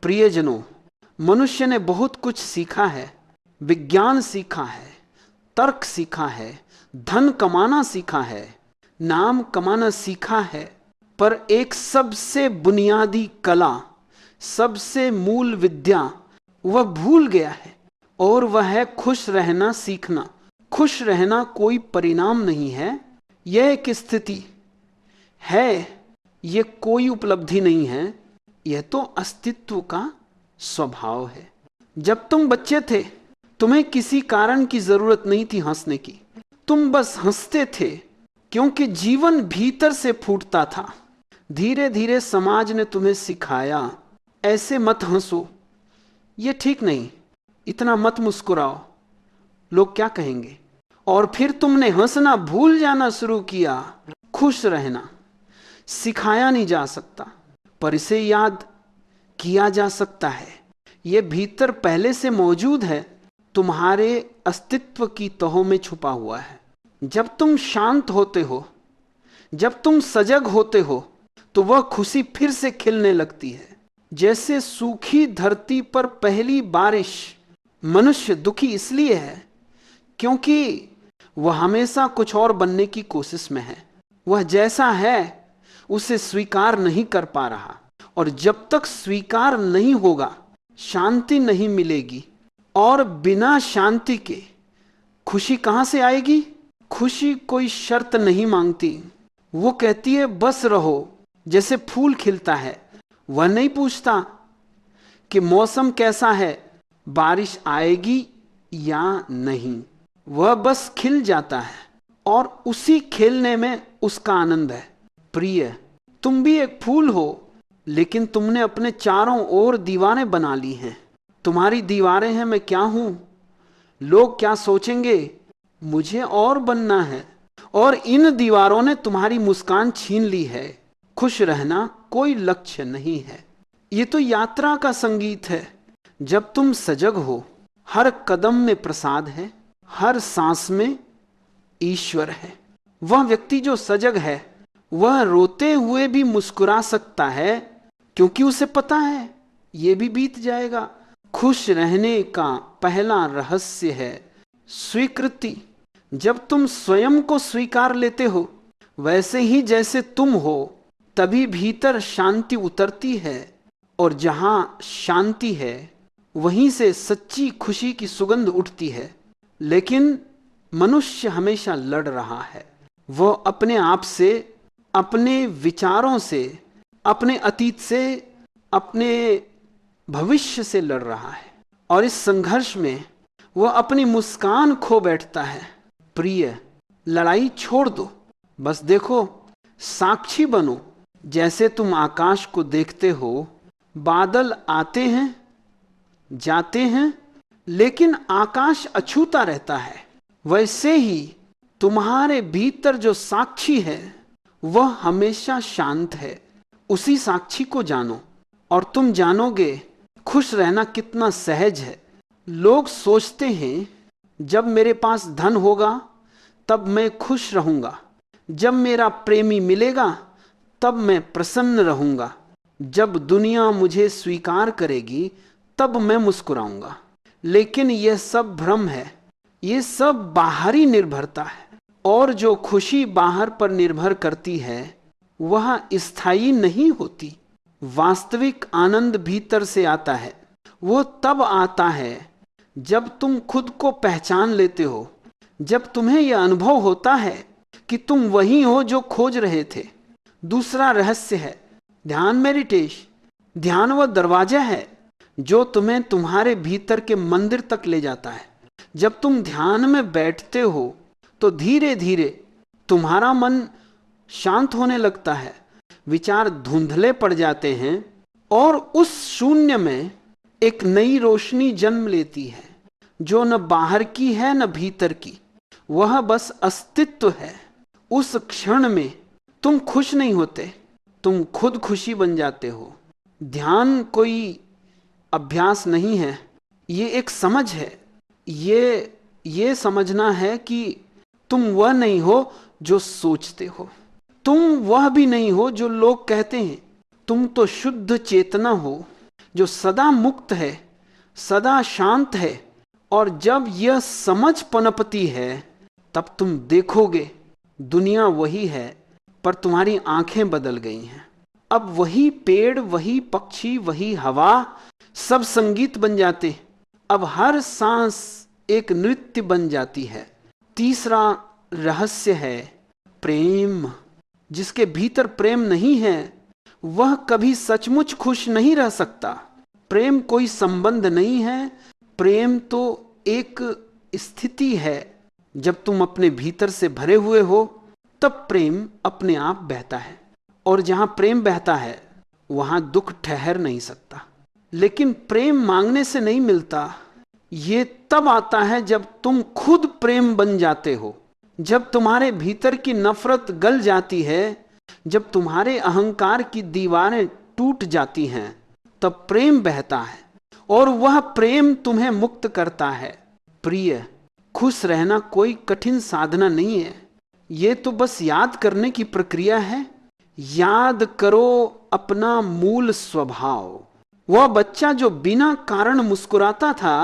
प्रियजनों, मनुष्य ने बहुत कुछ सीखा है, विज्ञान सीखा है, तर्क सीखा है, धन कमाना सीखा है, नाम कमाना सीखा है, पर एक सबसे बुनियादी कला, सबसे मूल विद्या वह भूल गया है, और वह है खुश रहना सीखना। खुश रहना कोई परिणाम नहीं है, यह एक स्थिति है, यह कोई उपलब्धि नहीं है, यह तो अस्तित्व का स्वभाव है। जब तुम बच्चे थे, तुम्हें किसी कारण की जरूरत नहीं थी हंसने की, तुम बस हंसते थे क्योंकि जीवन भीतर से फूटता था। धीरे धीरे समाज ने तुम्हें सिखाया, ऐसे मत हंसो, यह ठीक नहीं, इतना मत मुस्कुराओ, लोग क्या कहेंगे। और फिर तुमने हंसना भूल जाना शुरू किया। खुश रहना सिखाया नहीं जा सकता, पर इसे याद किया जा सकता है। यह भीतर पहले से मौजूद है, तुम्हारे अस्तित्व की तहों में छुपा हुआ है। जब तुम शांत होते हो, जब तुम सजग होते हो, तो वह खुशी फिर से खिलने लगती है। जैसे सूखी धरती पर पहली बारिश। मनुष्य दुखी इसलिए है क्योंकि वह हमेशा कुछ और बनने की कोशिश में है। वह जैसा है उसे स्वीकार नहीं कर पा रहा, और जब तक स्वीकार नहीं होगा शांति नहीं मिलेगी। और बिना शांति के खुशी कहां से आएगी? खुशी कोई शर्त नहीं मांगती, वो कहती है बस रहो। जैसे फूल खिलता है, वह नहीं पूछता कि मौसम कैसा है, बारिश आएगी या नहीं, वह बस खिल जाता है, और उसी खिलने में उसका आनंद है। प्रिय, तुम भी एक फूल हो, लेकिन तुमने अपने चारों ओर दीवारें बना ली हैं। तुम्हारी दीवारें हैं मैं क्या हूं, लोग क्या सोचेंगे, मुझे और बनना है, और इन दीवारों ने तुम्हारी मुस्कान छीन ली है। खुश रहना कोई लक्ष्य नहीं है, ये तो यात्रा का संगीत है। जब तुम सजग हो, हर कदम में प्रसाद है, हर सांस में ईश्वर है। वह व्यक्ति जो सजग है, वह रोते हुए भी मुस्कुरा सकता है, क्योंकि उसे पता है यह भी बीत जाएगा। खुश रहने का पहला रहस्य है स्वीकृति। जब तुम स्वयं को स्वीकार लेते हो, वैसे ही जैसे तुम हो, तभी भीतर शांति उतरती है, और जहां शांति है वहीं से सच्ची खुशी की सुगंध उठती है। लेकिन मनुष्य हमेशा लड़ रहा है, वो अपने आप से, अपने विचारों से, अपने अतीत से, अपने भविष्य से लड़ रहा है, और इस संघर्ष में वह अपनी मुस्कान खो बैठता है। प्रिय, लड़ाई छोड़ दो, बस देखो, साक्षी बनो। जैसे तुम आकाश को देखते हो, बादल आते हैं जाते हैं, लेकिन आकाश अछूता रहता है। वैसे ही तुम्हारे भीतर जो साक्षी है वह हमेशा शांत है। उसी साक्षी को जानो, और तुम जानोगे खुश रहना कितना सहज है। लोग सोचते हैं जब मेरे पास धन होगा तब मैं खुश रहूंगा, जब मेरा प्रेमी मिलेगा तब मैं प्रसन्न रहूंगा, जब दुनिया मुझे स्वीकार करेगी तब मैं मुस्कुराऊंगा। लेकिन यह सब भ्रम है, यह सब बाहरी निर्भरता है, और जो खुशी बाहर पर निर्भर करती है वह स्थायी नहीं होती। वास्तविक आनंद भीतर से आता है। वो तब आता है जब तुम खुद को पहचान लेते हो, जब तुम्हें यह अनुभव होता है कि तुम वही हो जो खोज रहे थे। दूसरा रहस्य है ध्यान, मेडिटेशन। ध्यान वह दरवाजा है जो तुम्हें तुम्हारे भीतर के मंदिर तक ले जाता है। जब तुम ध्यान में बैठते हो तो धीरे धीरे तुम्हारा मन शांत होने लगता है, विचार धुंधले पड़ जाते हैं, और उस शून्य में एक नई रोशनी जन्म लेती है, जो न बाहर की है न भीतर की, वह बस अस्तित्व है। उस क्षण में तुम खुश नहीं होते, तुम खुद खुशी बन जाते हो। ध्यान कोई अभ्यास नहीं है, ये एक समझ है। ये समझना है कि तुम वह नहीं हो जो सोचते हो, तुम वह भी नहीं हो जो लोग कहते हैं। तुम तो शुद्ध चेतना हो, जो सदा मुक्त है, सदा शांत है। और जब यह समझ पनपती है तब तुम देखोगे दुनिया वही है, पर तुम्हारी आंखें बदल गई हैं। अब वही पेड़, वही पक्षी, वही हवा सब संगीत बन जाते। अब हर सांस एक नृत्य बन जाती है। तीसरा रहस्य है प्रेम। जिसके भीतर प्रेम नहीं है वह कभी सचमुच खुश नहीं रह सकता। प्रेम कोई संबंध नहीं है, प्रेम तो एक स्थिति है। जब तुम अपने भीतर से भरे हुए हो तब प्रेम अपने आप बहता है, और जहां प्रेम बहता है वहां दुख ठहर नहीं सकता। लेकिन प्रेम मांगने से नहीं मिलता, ये तब आता है जब तुम खुद प्रेम बन जाते हो, जब तुम्हारे भीतर की नफरत गल जाती है, जब तुम्हारे अहंकार की दीवारें टूट जाती हैं, तब प्रेम बहता है और वह प्रेम तुम्हें मुक्त करता है। प्रिय, खुश रहना कोई कठिन साधना नहीं है, ये तो बस याद करने की प्रक्रिया है। याद करो अपना मूल स्वभाव। वह बच्चा जो बिना कारण मुस्कुराता था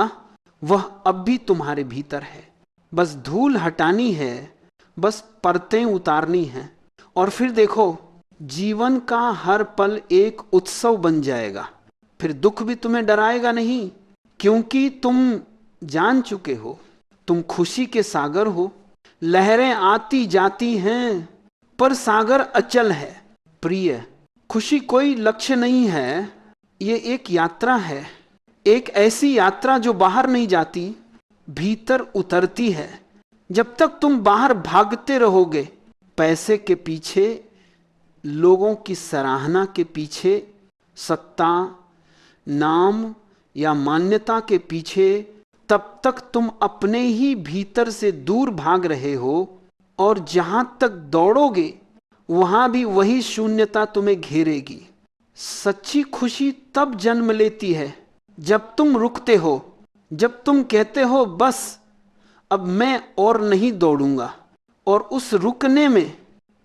वह अब भी तुम्हारे भीतर है। बस धूल हटानी है, बस परतें उतारनी है, और फिर देखो जीवन का हर पल एक उत्सव बन जाएगा। फिर दुख भी तुम्हें डराएगा नहीं, क्योंकि तुम जान चुके हो तुम खुशी के सागर हो। लहरें आती जाती हैं पर सागर अचल है। प्रिय, खुशी कोई लक्ष्य नहीं है, ये एक यात्रा है। एक ऐसी यात्रा जो बाहर नहीं जाती, भीतर उतरती है। जब तक तुम बाहर भागते रहोगे, पैसे के पीछे, लोगों की सराहना के पीछे, सत्ता, नाम या मान्यता के पीछे, तब तक तुम अपने ही भीतर से दूर भाग रहे हो। और जहां तक दौड़ोगे वहां भी वही शून्यता तुम्हें घेरेगी। सच्ची खुशी तब जन्म लेती है जब तुम रुकते हो, जब तुम कहते हो बस अब मैं और नहीं दौड़ूंगा, और उस रुकने में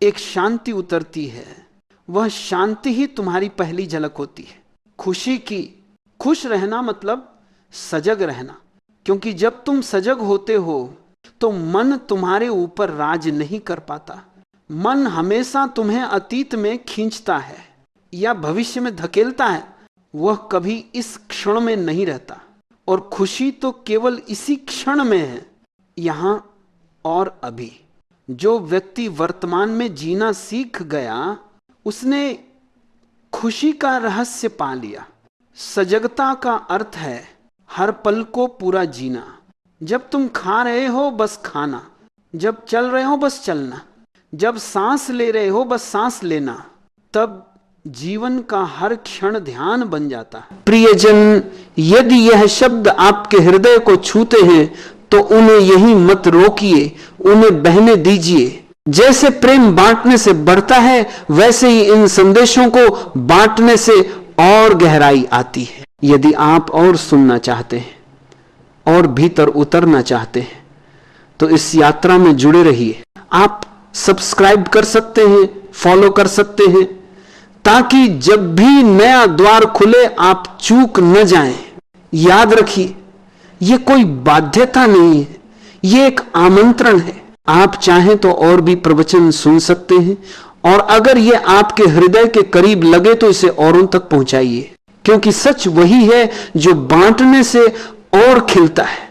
एक शांति उतरती है। वह शांति ही तुम्हारी पहली झलक होती है खुशी की। खुश रहना मतलब सजग रहना, क्योंकि जब तुम सजग होते हो तो मन तुम्हारे ऊपर राज नहीं कर पाता। मन हमेशा तुम्हें अतीत में खींचता है या भविष्य में धकेलता है, वह कभी इस क्षण में नहीं रहता। और खुशी तो केवल इसी क्षण में है, यहां और अभी। जो व्यक्ति वर्तमान में जीना सीख गया उसने खुशी का रहस्य पा लिया। सजगता का अर्थ है हर पल को पूरा जीना। जब तुम खा रहे हो बस खाना, जब चल रहे हो बस चलना, जब सांस ले रहे हो बस सांस लेना, तब जीवन का हर क्षण ध्यान बन जाता है। प्रियजन, यदि यह शब्द आपके हृदय को छूते हैं तो उन्हें यहीं मत रोकिए, उन्हें बहने दीजिए। जैसे प्रेम बांटने से बढ़ता है वैसे ही इन संदेशों को बांटने से और गहराई आती है। यदि आप और सुनना चाहते हैं और भीतर उतरना चाहते हैं तो इस यात्रा में जुड़े रहिए। आप सब्सक्राइब कर सकते हैं, फॉलो कर सकते हैं, ताकि जब भी नया द्वार खुले आप चूक न जाएं। याद रखिए, यह कोई बाध्यता नहीं है, यह एक आमंत्रण है। आप चाहें तो और भी प्रवचन सुन सकते हैं, और अगर यह आपके हृदय के करीब लगे तो इसे औरों तक पहुंचाइए, क्योंकि सच वही है जो बांटने से और खिलता है।